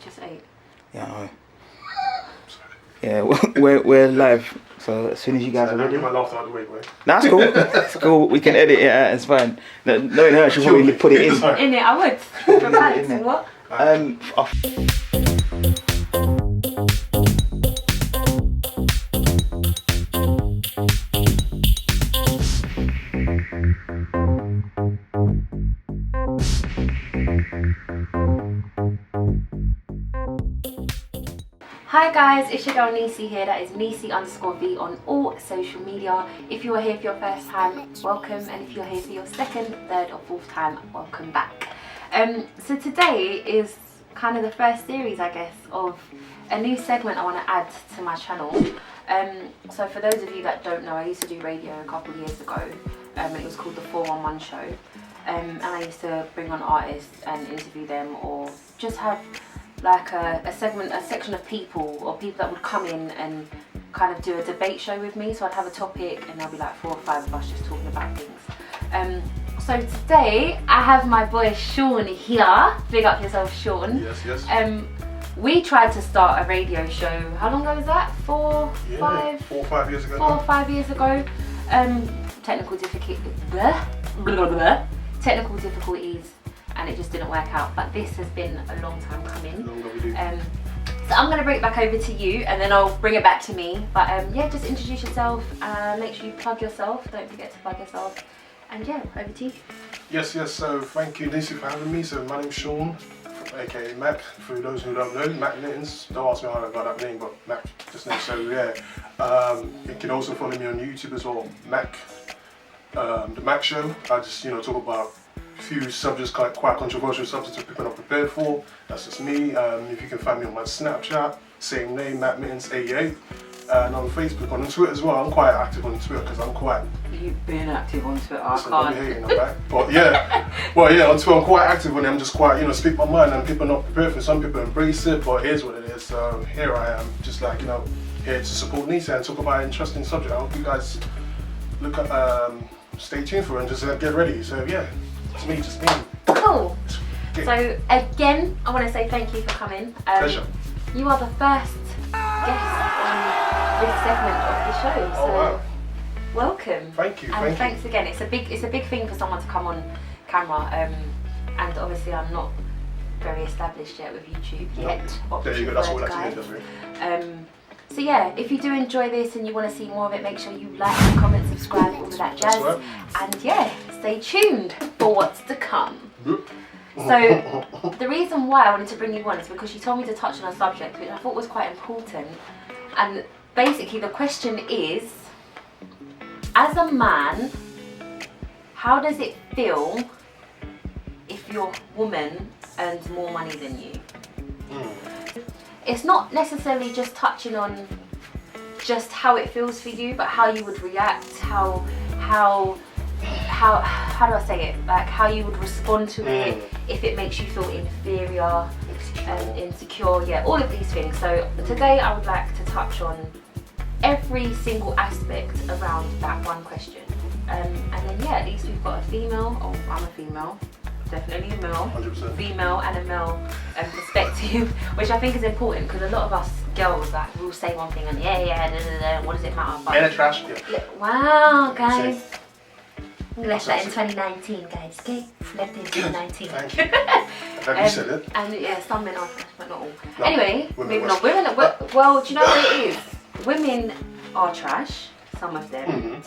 just ate. Yeah, I know. Yeah, we're live. So as soon as you guys are ready. Get my laughter out of the way, boy. That's cool. It's cool. We can edit it out. It's fine. No, in her, she'll probably put it in. In it, I would. For pants, what? Hi guys, it's your girl Niecey here. That is Niecey_V on all social media. If you are here for your first time, welcome, and if you're here for your second, third or fourth time, welcome back. So today is kind of the first series, I guess, of a new segment I want to add to my channel. So for those of you that don't know, I used to do radio a couple of years ago. It was called the 411 show, and I used to bring on artists and interview them, or just have like a section of people, or people that would come in and kind of do a debate show with me. So I'd have a topic and there'll be like 4 or 5 of us just talking about things. So today I have my boy Sean here. Big up yourself, Sean. Yes, yes. We tried to start a radio show. How long ago was that? 4 or 5 years ago. 4 or 5 years ago. Technical difficulties, and it just didn't work out. But this has been a long time coming. So I'm going to bring it back over to you, and then I'll bring it back to me. But yeah, just introduce yourself. Make sure you plug yourself. Don't forget to plug yourself. And yeah, over to you. Yes, yes. So thank you, Niecey, for having me. So my name's Sean, aka Mack. For those who don't know, Mack Mittens. Don't ask me how I got that name, but Mack just name. So yeah, you can also follow me on YouTube as well, Mack. The Mack Show. I just talk about a few subjects, quite controversial subjects that people are not prepared for. That's just me. If you can find me on my Snapchat, same name, Mack Mittens 88, and on Facebook, on Twitter as well. I'm quite active on Twitter because I'm quite. You've been active on Twitter. Listen, I can't. Hating, right? But yeah, well yeah, on Twitter I'm quite active on it. I'm just quite speak my mind, and people are not prepared for it. Some people embrace it, but here's what it is. So here I am, just like here to support Niecey and talk about an interesting subject. I hope you guys look at. Stay tuned for it and just get ready. So yeah, it's me, just me. Cool. So again, I want to say thank you for coming. Pleasure. You are the first guest on this segment of the show. So wow. Welcome. Thank you. And thanks again. It's a big thing for someone to come on camera. And obviously I'm not very established yet with YouTube yet. There you go. That's all I need. So yeah, if you do enjoy this and you want to see more of it, make sure you like, comment, subscribe, all of that jazz. Right. And yeah, stay tuned for what's to come. So the reason why I wanted to bring you on is because you told me to touch on a subject which I thought was quite important. And basically the question is, as a man, how does it feel if your woman earns more money than you? It's not necessarily just touching on just how it feels for you, but how you would react, how do I say it? Like how you would respond to it if it makes you feel inferior, insecure, yeah, all of these things. So today I would like to touch on every single aspect around that one question. And then yeah, at least we've got a female, oh I'm a female, definitely a male, 100%. Female and a male perspective, which I think is important because a lot of us girls will say one thing and what does it matter? But And a trash. Yeah. Wow, guys. We left that in 2019, guys. Okay, left it in 2019. Thank you. Have you said it? And yeah, some men are trash, but not all. No, anyway, moving on. Women, well, do you know what it is? Women are trash, some of them.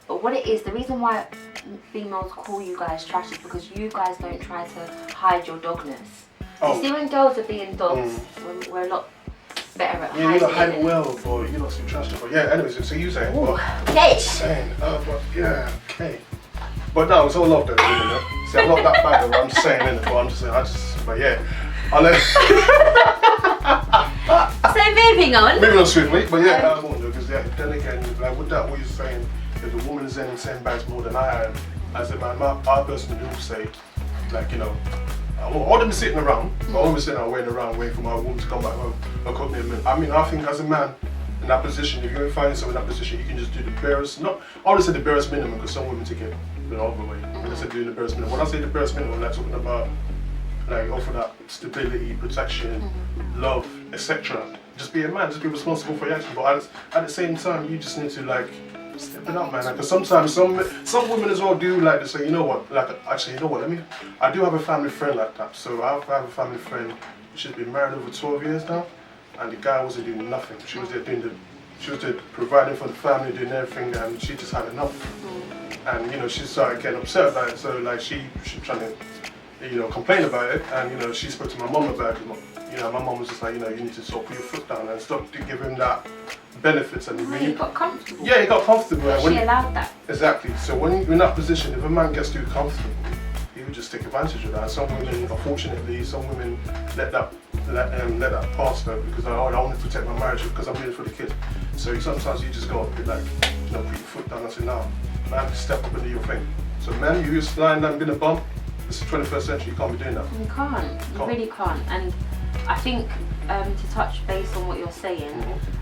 But what it is, the reason why females call you guys trash is because you guys don't try to hide your dogness. You see, when girls are being dogs, we're a lot better at hiding. Yeah, you don't hide it well, but you're not too trashy. But yeah, anyways, so you saying? Okay. But yeah, okay. But no, it's all love though. See, I'm not that bad at what I'm saying, innit? But I'm just saying, but yeah, I'll let. So moving on Swiftly, but yeah, I won't do because then again, like with that, what you're saying, if the woman is earning 10 bags more than I am, as a man, I personally will say, like I wouldn't be sitting around. I wouldn't be sitting around waiting for my woman to come back home and cook me a meal. I mean, I think as a man in that position, if you're finding yourself in that position, you can just do the barest, I would say the barest minimum because some women take it the other way. When I say doing the barest minimum, when I say the barest minimum, I'm not talking about like offer that stability, protection, love, etc. Just be a man, just be responsible for your actions. But at the same time, you just need to like step it up, man. Because sometimes some women as well do like to say, you know what, like actually, you know what, I do have a family friend like that. So I have a family friend, she's been married over 12 years now, and the guy wasn't doing nothing. She was there providing for the family, doing everything, and she just had enough. And you know, she started getting upset about it. So like she's trying to, you know, complain about it. And you know, she spoke to my mum about it. You know, my mum was just like, you know, you need to sort of put your foot down and stop to give him that benefits. And he got comfortable. Yeah, he got comfortable. She allowed that. Exactly. So when you're in that position, if a man gets too comfortable, he would just take advantage of that. And some women, unfortunately, let that pass though, because I want to protect my marriage because I'm doing it for the kids. So sometimes you just got to be like, you know, put your foot down and say, no, man, step up and do your thing. So man, you just lying down, being a bum. It's the 21st century. You can't be doing that. You can't. You really can't. And I think to touch base on what you're saying,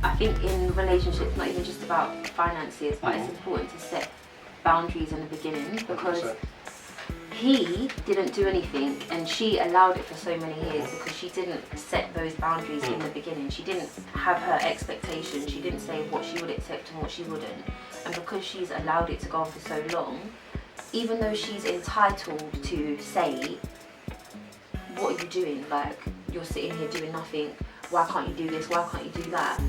I think in relationships, not even just about finances, but it's important to set boundaries in the beginning, because 100%. He didn't do anything and she allowed it for so many years because she didn't set those boundaries in the beginning. She didn't have her expectations. She didn't say what she would accept and what she wouldn't. And because she's allowed it to go on for so long, even though she's entitled to say, what are you doing? Like, you're sitting here doing nothing. Why can't you do this? Why can't you do that?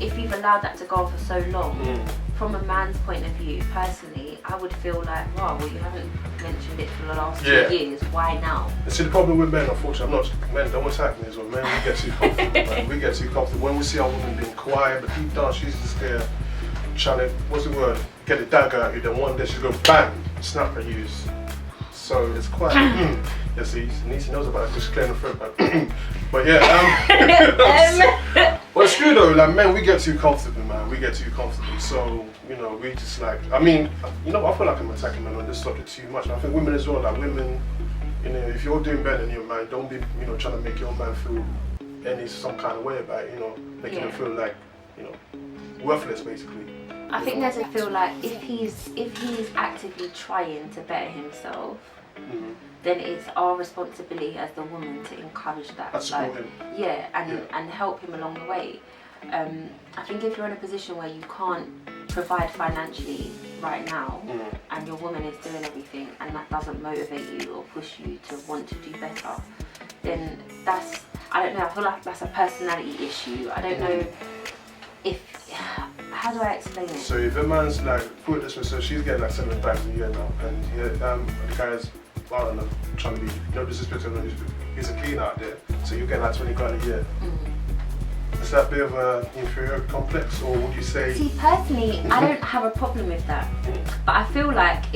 If you've allowed that to go on for so long, from a man's point of view, personally, I would feel like, wow, well, you haven't mentioned it for the last 2 years. Why now? See, the problem with men, unfortunately, men don't attack me as well. Men, we get too comfortable. Man. We get too comfortable. When we see our woman being quiet, but deep down, she's just there trying to, what's the word? Get a dagger at you. Then one day she's going bang, snap at you. So it's quite. Yeah, see, Niecey knows about it because she's clearing the throat. But yeah, well, it's true though. Like men, we get too comfortable, man. We get too comfortable. So you know, we just like. I mean, you know, I feel like I'm attacking men on this subject too much. And I think women as well. Like women, you know, if you're doing better than your man, don't be, you know, trying to make your man feel some kind of way about it. You know, making him feel like, you know, worthless basically. I think there's a feel like if he's actively trying to better himself, then it's our responsibility as the woman to encourage that. Support him. Yeah, and help him along the way. I think if you're in a position where you can't provide financially right now, and your woman is doing everything, and that doesn't motivate you or push you to want to do better, then that's, I don't know, I feel like that's a personality issue. I don't know if, how do I explain it? So if a man's like, put it this way, so she's getting like 7 times a year now, and the guy's, I don't know, trying to be, no disrespect, he's a cleaner out there, so you're getting like 20 grand a year. Is that a bit of an inferior complex, or would you say? See, personally, I don't have a problem with that, but I feel like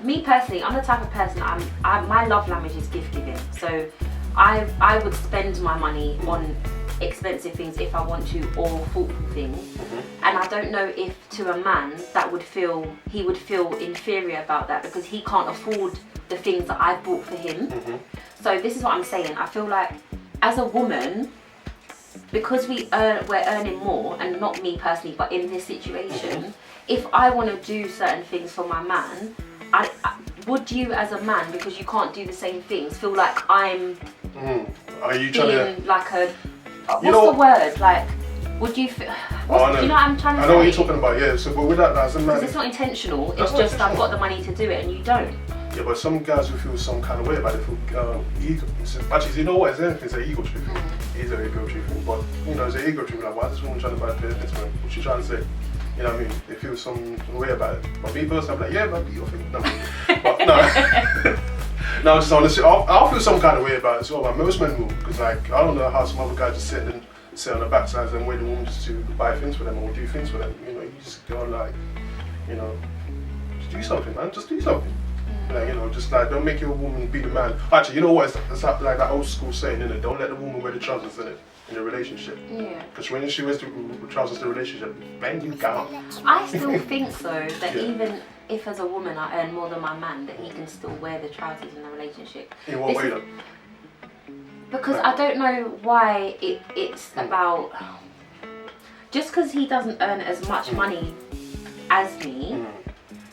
me personally, I'm the type of person, my love language is gift giving, so I would spend my money on expensive things if I want to, or thoughtful things, and I don't know if to a man he would feel inferior about that because he can't afford the things that I've bought for him. So this is what I'm saying. I feel like as a woman, because we're earning more, and not me personally, but in this situation, if I want to do certain things for my man, would you as a man, because you can't do the same things, feel like I'm Are you trying being like a what's the word? Like, would you feel? Do you know what I'm trying to say? I know what you're talking about. Yeah. So, but with that, as a man, because it's not intentional. It's just I've got the money to do it, and you don't. Yeah, but some guys will feel some kind of way about it. Feel ego. Actually, you know what? It's anything. It's an ego trip. It's an ego trip. But you know, it's an ego trip. Like, why is this woman trying to buy a pair of this man? What's she trying to say? You know what I mean? They feel some way about it. But me personally, I'm like, yeah, man, do your thing. No, but no. No, just honestly, I'll feel some kind of way about it as well. But most men will, because like I don't know how some other guys just sit on the backside and wait the woman just to buy things for them or do things for them. You know, you just go like, you know, just do something, man. Just do something. Like, you know, just like don't make your woman be the man. Actually, you know what? It's like that old school saying, innit? Don't let the woman wear the trousers in a relationship. Yeah. Because when she wears the trousers in a relationship, bang, you go. I still think so that even if as a woman I earn more than my man, that he can still wear the trousers in the relationship. In what way though? Because I don't know why it's about, just because he doesn't earn as much money as me,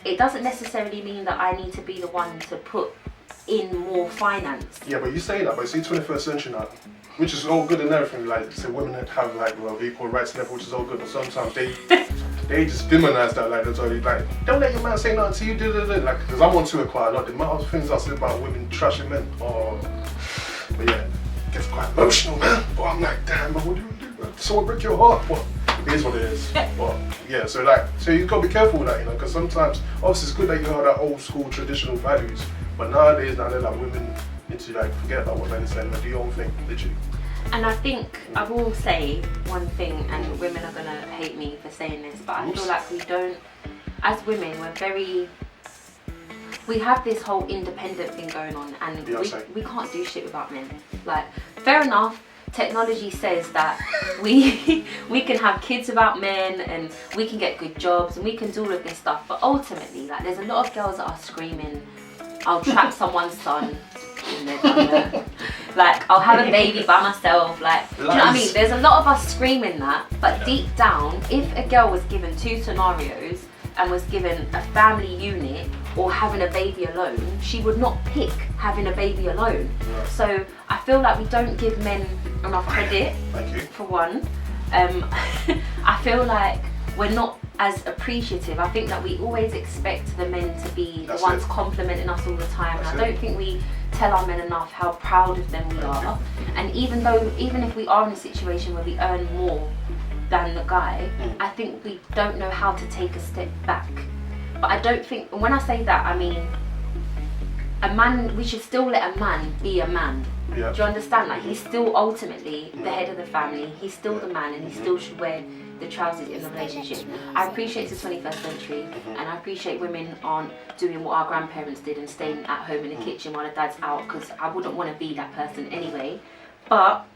it doesn't necessarily mean that I need to be the one to put in more finance. Yeah, but you say that, but see 21st century now, which is all good and everything, like, say women have like, well, equal rights and everything, which is all good, but sometimes they just demonize that, like, they're like, don't let your man say nothing to you, like, because I'm on to it quite a lot, the amount of things I say about women trashing men, but yeah, it gets quite emotional, man, but I'm like, damn, but what do you do, man? Someone break your heart, but it is what it is, but yeah, so you gotta be careful with that, you know, because sometimes, obviously it's good that you have that old school traditional values, but nowadays, now they're like, women need to like forget about what men are saying and do your own thing, literally. And I think I will say one thing, and women are gonna hate me for saying this, but I feel like we don't, as women, we have this whole independent thing going on, and we can't do shit without men. Like, fair enough, technology says that we can have kids without men, and we can get good jobs, and we can do all of this stuff, but ultimately, like, there's a lot of girls that are screaming, I'll trap someone's son. Like, I'll have a baby by myself, like, do you know what I mean? There's a lot of us screaming that, but deep down, if a girl was given two scenarios and was given a family unit or having a baby alone, she would not pick having a baby alone. So I feel like we don't give men enough credit, for one. I feel like we're not as appreciative. I think that we always expect the men to be the ones complimenting us all the time. And I don't think we tell our men enough how proud of them we are. And even if we are in a situation where we earn more than the guy, I think we don't know how to take a step back. But I don't think, when I say that, I mean, a man, we should still let a man be a man. Do you understand? Like, he's still ultimately the head of the family, he's still the man, and he still should wear the trousers in the relationship. I appreciate the 21st century, and I appreciate women aren't doing what our grandparents did and staying at home in the kitchen while the dad's out, because I wouldn't want to be that person anyway. But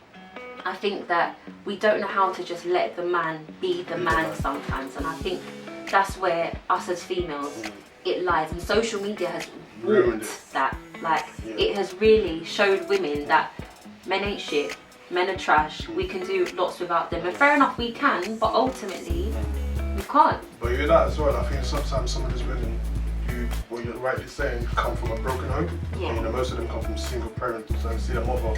I think that we don't know how to just let the man be the man sometimes, and I think that's where us as females, it lies, and social media has warped that. Like, it has really showed women that men ain't shit, men are trash, we can do lots without them, and fair enough, we can, but ultimately we can't. But you're that as well. I think sometimes some of these women, what you're rightly saying, come from a broken home. And, you know, most of them come from single parents, and see their mother,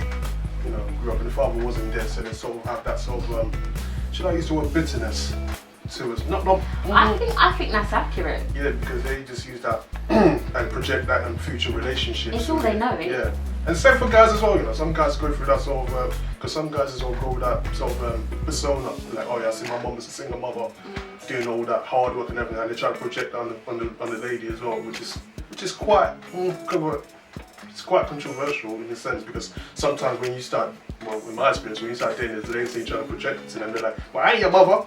you know, grew up and the father wasn't there, so they sort of have that sort of should I use the word bitterness to us? I think that's accurate. Yeah, because they just use that and project that in future relationships. It's all they know, eh? Yeah. And same for guys as well, you know, some guys go through that sort of, because some guys as well go with that sort of persona, like, oh yeah, I see my mum as a single mother, doing all that hard work and everything, and they try to project that on the lady as well, which is quite, it's quite controversial in a sense, because sometimes when you start, well, in my experience, when you start dating this lady, you try to project it to them, they're like, well, I ain't your mother,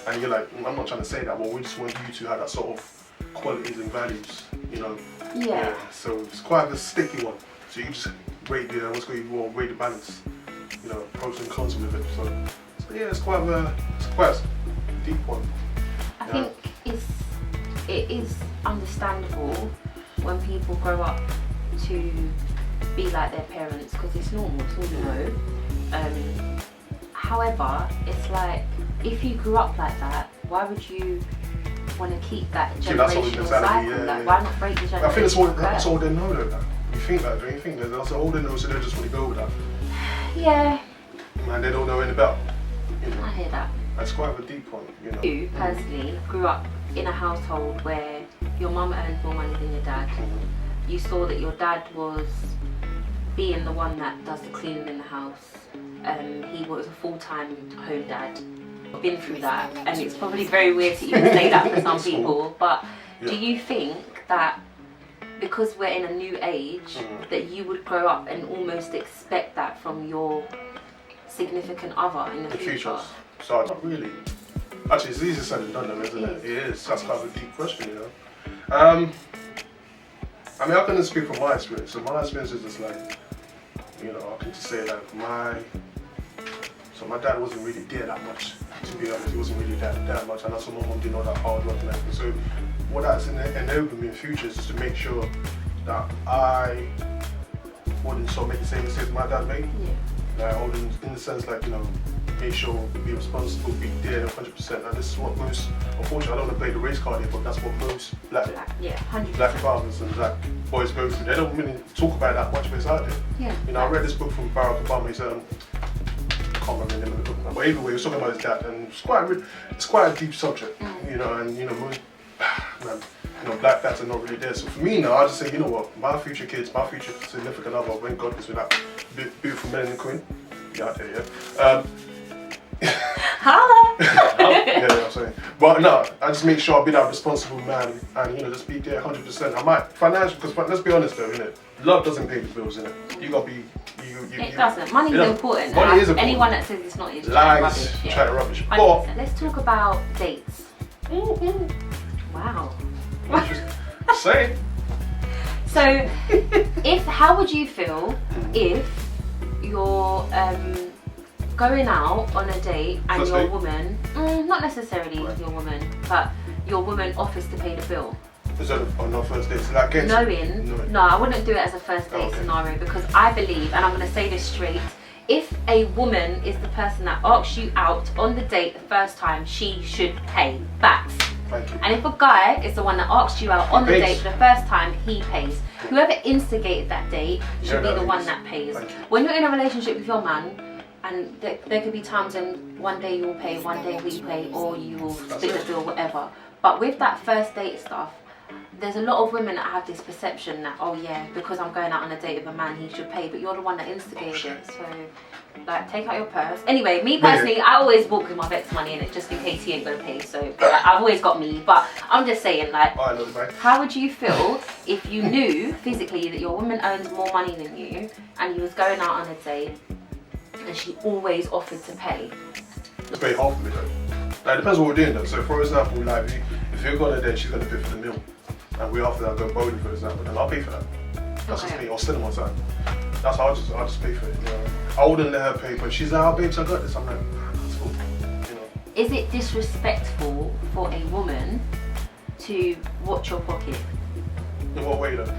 and you're like, I'm not trying to say that, well, we just want you to have that sort of qualities and values, you know. Yeah. So it's quite a sticky one. So you just weigh the balance, you know, pros and cons with it. So yeah, it's quite a deep one. I think it is understandable when people grow up to be like their parents, because it's normal, it's all you know. However, it's like, if you grew up like that, why would you want to keep that generational cycle? Why not break the generational cycle? I think that's all they know though. You think that, don't you think? That's all they know, so they just want to go with that. Yeah. And they don't know anything about, you know. I hear that. That's quite a deep point, you know. You personally grew up in a household where your mum earned more money than your dad. You saw that your dad was being the one that does the cleaning in the house. He was a full-time home dad. I've been through that, and it's probably very weird to even say that for some people, but do you think that because we're in a new age, that you would grow up and almost expect that from your significant other in the future? So not really. Actually, it's easier said than done, isn't it? It is. That's kind of a deep question, you know. I mean, I can speak from my experience. So my experience is just like, you know, I can just say like my dad wasn't really there that much. To be honest, he wasn't really that much, and that's why my mum did all that hard work and everything. So what that's enabled me in the future is just to make sure that I wouldn't sort of make the same mistakes my dad made. Like, in the sense, like, you know, make sure, be responsible, be there 100%. And this is what most, unfortunately, I don't want to play the race card here, but that's what most black 100%. fathers and black boys go through. They don't really talk about that much, but it's out there. Yeah. You know, I read this book from Barack Obama. He's I can't remember the name of the book now, but either way, he was talking about his dad, and it's quite a deep subject. You know, and you know, most, man, you know, black dads are not really there. So for me now, I just say, you know what, my future kids, my future significant other, when God gives me that beautiful melanin queen, be out there, yeah. Holla! Yeah, I'm saying. But no, I just make sure I be that responsible man and, you know, just be there 100%. I might, financial, because let's be honest though, innit? Love doesn't pay the bills, innit? You gotta be, it doesn't. Money is important. Money is important. Anyone that says it's not is lies, rubbish. trying to rubbish. 100%. But, Let's talk about dates. Wow. say. So, how would you feel if you're going out on a date and First your date? woman, not necessarily your woman, but your woman offers to pay the bill? Is that on our first date? So that gets No, I wouldn't do it as a first date scenario, because I believe, and I'm going to say this straight, if a woman is the person that asks you out on the date the first time, she should pay. Facts. Thank you. And if a guy is the one that asks you out on the date for the first time, he pays. Whoever instigated that date should be the one that pays. When you're in a relationship with your man, and there could be times when one day you'll pay, one day we pay, or you will split the bill, whatever. But with that first date stuff, there's a lot of women that have this perception that, oh yeah, because I'm going out on a date with a man, he should pay, but you're the one that instigated it. So, like, take out your purse. Anyway, me personally, I always walk with my Vex money in it just in case he ain't gonna pay. So, like, I've always got me. But I'm just saying, like, how would you feel if you knew physically that your woman earns more money than you, and you was going out on a date, and she always offered to pay? Let's pay half of it though. Like, it depends what we're doing though. So for example, like, if you're going on a date, she's gonna pay for the meal, and we after that go bowling for example, then I'll pay for that. That's just me, or cinema time. That's how I'll just pay for it, you know. I wouldn't let her pay, but she's like, oh babes, I got this. I'm like, that's cool, you know. Is it disrespectful for a woman to watch your pocket? In what way though?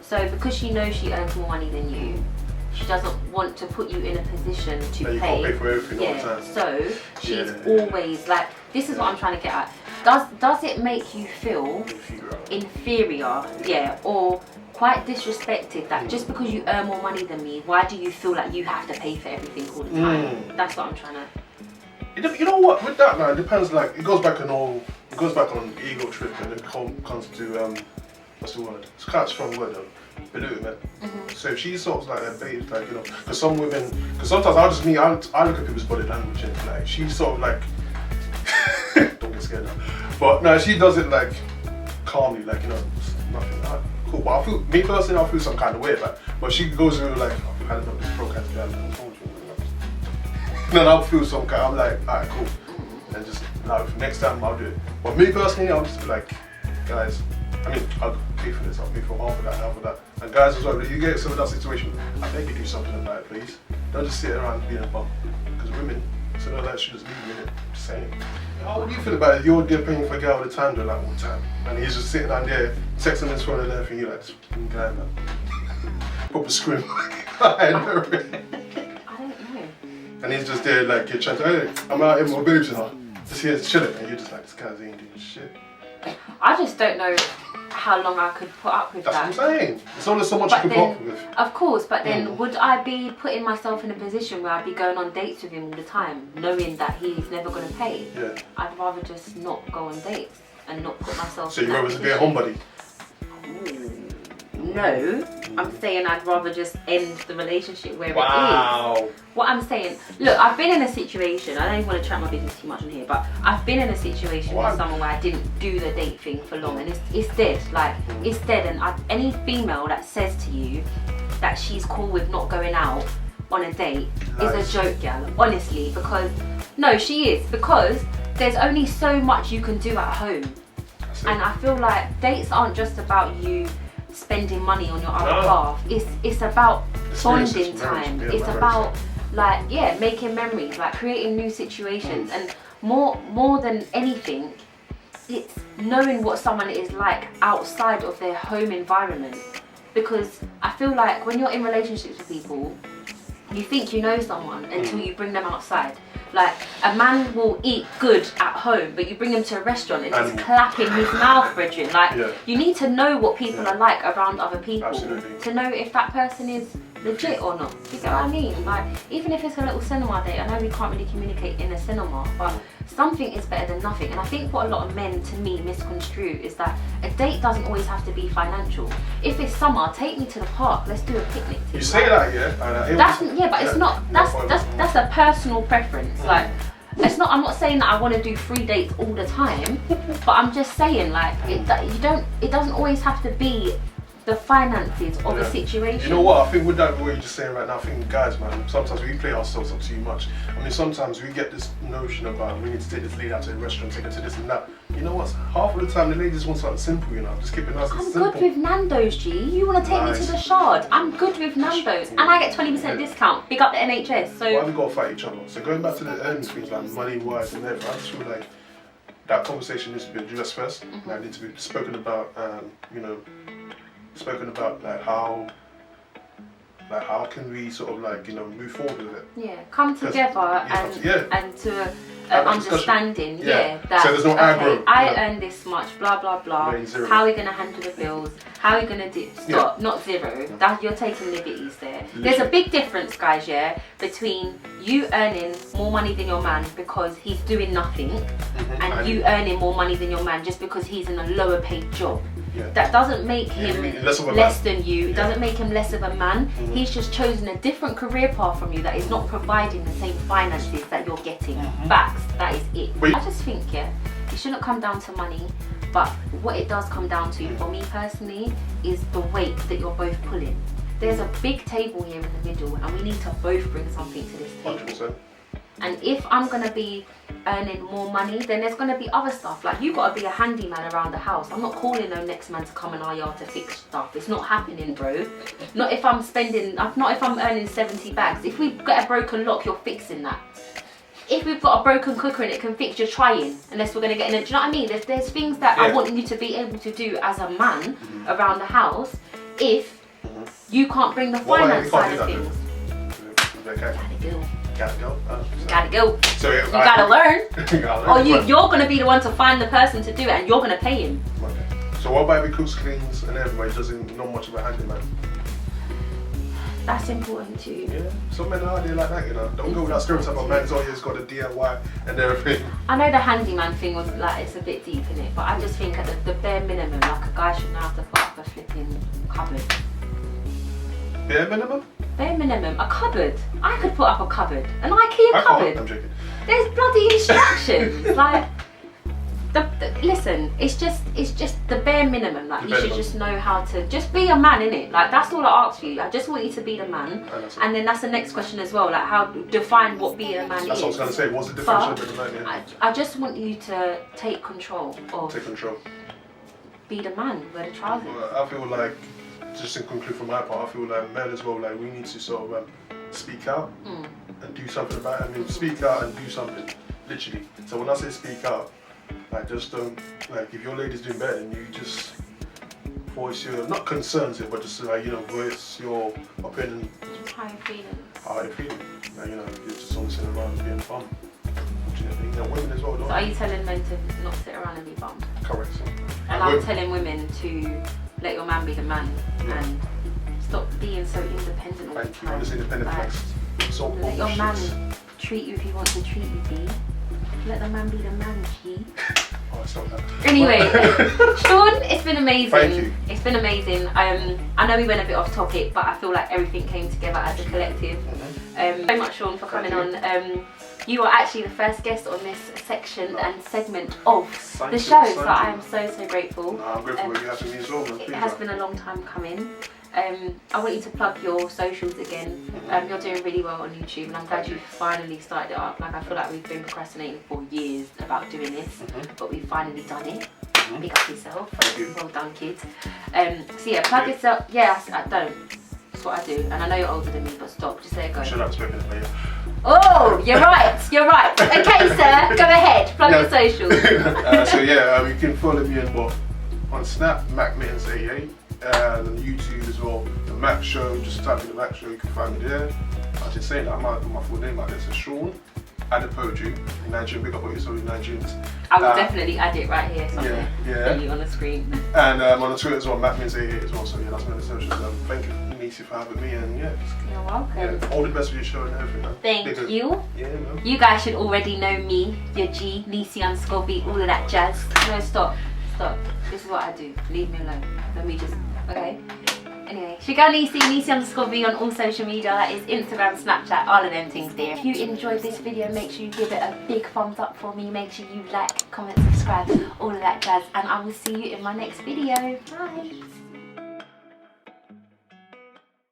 So because she knows she earns more money than you, she doesn't want to put you in a position to you pay. Can't pay for everything all the time. So she's always like, this is what I'm trying to get at. Does it make you feel inferior? Yeah, or quite disrespected that just because you earn more money than me, why do you feel like you have to pay for everything all the time? That's what I'm trying to. You know what? With that, man, it depends. Like, it goes back on ego trip, and it comes to what's the word? It's quite a strong word though. Belittlement. So if she's sort of like a babe, like, you know, because some women, because sometimes I look at people's body language and like she's sort of like, don't get scared now, but no, she does it like calmly, like, you know, nothing. Cool, but me personally, I feel some kind of way, like, but she goes through like, I don't know, this broke as well. Then I'll feel some kind. I'm like, alright, cool, and just like next time I'll do it. But me personally, I'll just be like, guys, I mean, I'll pay for this, I'll pay for half of that, half of that. And guys as well, if you get some of that situation, I beg you do something about it, please. Don't just sit around being a bum. Because women, so no, that should just leave you in it. Just saying. How do you feel about it? You're there paying for a guy all the time, though, like all the time. And he's just sitting down there, texting his phone and everything, you're like, this fucking guy, man. Proper scream. I don't know. And he's just there, like, you're trying to, hey, I'm out in my boobs, you know. Just here chilling, and you're just like, this guy's ain't doing shit. I just don't know how long I could put up with that. That's what I'm saying. It's only so much you can put up with. Of course, but then would I be putting myself in a position where I'd be going on dates with him all the time, knowing that he's never going to pay? Yeah. I'd rather just not go on dates and not put myself so in that position. So you'd rather be a homebody? No, I'm saying I'd rather just end the relationship where it is. What I'm saying, look, I've been in a situation, I don't even want to chat my business too much on here, but I've been in a situation with someone where I didn't do the date thing for long, and it's dead, like, it's dead. And any female that says to you that she's cool with not going out on a date is a joke, gal, honestly, because, no, she is, because there's only so much you can do at home. And I feel like dates aren't just about you spending money on your other half. It's about bonding time. It's about like making memories, like creating new situations, and more than anything, it's knowing what someone is like outside of their home environment. Because I feel like when you're in relationships with people, you think you know someone until you bring them outside. Like, a man will eat good at home, but you bring him to a restaurant and he's clapping his mouth, brethren. Like, you need to know what people are like around other people to know if that person is legit or not. You get what I mean? Like, even if it's a little cinema date, I know we can't really communicate in a cinema, but something is better than nothing. And I think what a lot of men, to me, misconstrue is that a date doesn't always have to be financial. If it's summer, take me to the park. Let's do a picnic. You say that, yeah? But it's not. That's a personal preference. Like, it's not. I'm not saying that I want to do 3 dates all the time, but I'm just saying, like, it doesn't always have to be the finances of a situation. You know what? I think with that, what you're just saying right now, I think guys, man, sometimes we play ourselves up too much. I mean, sometimes we get this notion about we need to take this lady out to a restaurant, take her to this and that. You know what? Half of the time, the ladies want something simple, you know. Just keep it nice and simple. I'm good with Nando's, G. You want to take me to the Shard? I'm good with Nando's, and I get 20% discount. Big up the NHS. So why we gotta fight each other? So going back to the earning things like money wise and everything, I just feel like that conversation needs to be addressed first. Like, needs to be spoken about. You know. Spoken about like how can we sort of like, you know, move forward with it? Yeah, come together and to understanding. That so there's no aggro. I earn this much, blah blah blah. How are we gonna handle the bills? How are we gonna do? Stop, not zero. That you're taking liberties there. There's a big difference, guys. Between you earning more money than your man because he's doing nothing, and you earning more money than your man just because he's in a lower paid job. That doesn't make him less than you. It doesn't make him less of a man. He's just chosen a different career path from you that is not providing the same finances that you're getting. Facts. That is it. I just think, it shouldn't come down to money, but what it does come down to, for me personally, is the weight that you're both pulling. There's a big table here in the middle, and we need to both bring something to this table. 100%. And if I'm gonna be earning more money, then there's gonna be other stuff. Like, you gotta be a handyman around the house. I'm not calling no next man to come in our yard to fix stuff. It's not happening, bro. Not if I'm earning 70 bags. If we get a broken lock, you're fixing that. If we've got a broken cooker and it can fix, you're trying. Unless we're gonna get in a, do you know what I mean? There's things that I want you to be able to do as a man around the house. If you can't bring the finance side of things. Gotta go. So you gotta learn. Or you're gonna be the one to find the person to do it, and you're gonna pay him. Okay. So what about if he cooks, cleans, and everybody doesn't know much of a handyman? That's important too. Yeah. Some men are there like that, you know. Don't go with that stereotype of man's always got a DIY and everything. I know the handyman thing was like, it's a bit deep in it, but I just think at the bare minimum, like, a guy should now have to put up a flipping cupboard. Bare minimum? Bare minimum, a cupboard. I could put up a cupboard, an IKEA cupboard. I'm joking. There's bloody instructions. Like, listen, it's just the bare minimum. Like, you should just know how to just be a man, innit? Like, that's all I ask you. I just want you to be the man. And then that's the next question as well. Like, how define what being a man is. That's what I was gonna say. What's the difference between a man? I just want you to take control of. Take control. Be the man. Wear the trousers. I feel like, just to conclude from my part, I feel like men as well, like, we need to sort of speak out and do something about it. I mean, speak out and do something, literally. So when I say speak out, like, just don't, like, if your lady's doing better than you, just voice your, not concerns it, but just like, you know, voice your opinion. Just how you're feeling. How you're feeling. Like, you know, you're just only sitting around being bum. You know, women as well, don't So are you telling men to not sit around and be bummed? Correct. And I'm telling women to let your man be the man and stop being so independent all the Thank you. time. Honestly, independent flex. So let your man treat you if he wants to treat you, B. Let the man be the man, G. Oh, it's not that. Anyway, Sean, it's been amazing. Thank you. It's been amazing. I know we went a bit off topic, but I feel like everything came together as a collective. So much, Sean, for coming on. You are actually the first guest on this section and segment of the show, so I am so grateful. No, I'm grateful for you having me as well. It has been a long time coming. I want you to plug your socials again. You're doing really well on YouTube, and I'm glad you've finally started it up. Like, I feel like we've been procrastinating for years about doing this, but we've finally done it. Big up yourself. Thank you. Well done, kids. So yeah, plug yourself. Yeah, I don't. That's what I do, and I know you're older than me, but stop. Just let it go. Shut up, spoken it, yeah. Oh, you're right. You're right. Okay, sir. Go ahead. Plug your socials. So yeah, you can follow me on Snap, Mack Mittens 88, and on YouTube as well. The Mack Show. Just type in the Mack Show. You can find me there. I just say that I might put my full name out there. So Sean Adepoju in Nigerian. Big up what you saw in Nigerians. I will definitely add it right here somewhere. Yeah. For you on the screen. And on the Twitter as well, Mack Niecey as well. So yeah, that's my socials. Thank you, Niecey, for having me. And yeah, You're welcome. yeah, all the best with your show and everything. Man. Thank you. Yeah, man. You guys should already know me, your G, Niecey_B, all of that jazz. No, stop. This is what I do. Leave me alone. Let me just, okay? Anyway, it's your girl Niecey, Niecey_B on all social media. That is Instagram, Snapchat, all of them things there. If you enjoyed this video, make sure you give it a big thumbs up for me. Make sure you like, comment, subscribe, all of that jazz. And I will see you in my next video. Bye.